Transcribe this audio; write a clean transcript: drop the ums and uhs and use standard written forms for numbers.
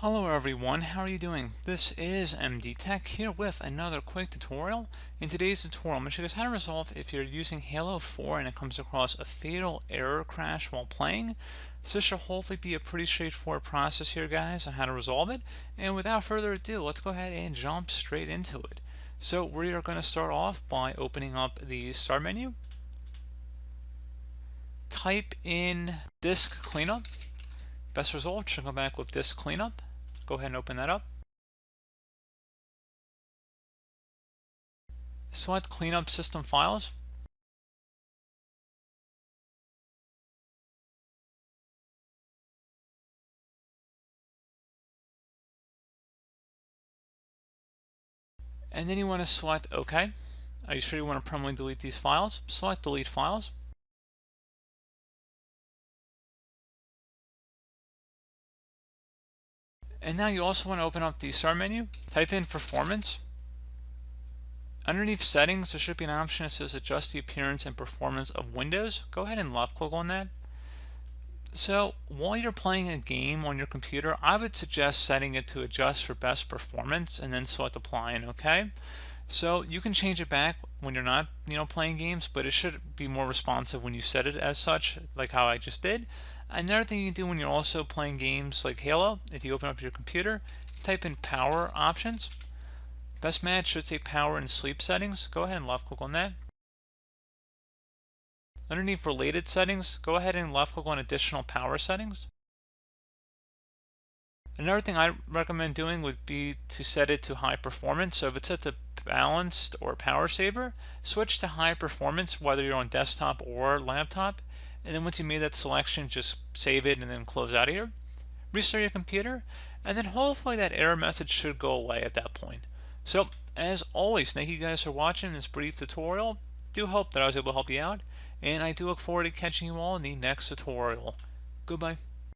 Hello everyone, how are you doing? This is MD Tech here with another quick tutorial. In today's tutorial, I'm going to show you guys how to resolve if you're using Halo 4 and it comes across a fatal error crash while playing. So this should hopefully be a pretty straightforward process here, guys, on how to resolve it. And without further ado, let's go ahead and jump straight into it. So we are going to start off by opening up the Start menu. Type in Disk Cleanup. Best result should come back with Disk Cleanup. Go ahead and open that up. Select Cleanup System Files. And then you want to select OK. Are you sure you want to permanently delete these files? Select Delete Files. And now you also want to open up the Start menu. Type in Performance. Underneath Settings, there should be an option that says Adjust the Appearance and Performance of Windows. Go ahead and left click on that. So while you're playing a game on your computer, I would suggest setting it to adjust for best performance and then select Apply and OK. So you can change it back when you're not, playing games, but it should be more responsive when you set it as such, like how I just did. Another thing you can do when you're also playing games like Halo, if you open up your computer, type in Power Options. Best match should say Power and Sleep Settings. Go ahead and left click on that. Underneath Related Settings, go ahead and left click on Additional Power Settings. Another thing I recommend doing would be to set it to high performance. So if it's set to balanced or power saver, switch to high performance whether you're on desktop or laptop. And then once you made that selection, just save it and then close out of here. Restart your computer, and then hopefully that error message should go away at that point. So as always, thank you guys for watching this brief tutorial. Do hope that I was able to help you out, and I do look forward to catching you all in the next tutorial. Goodbye.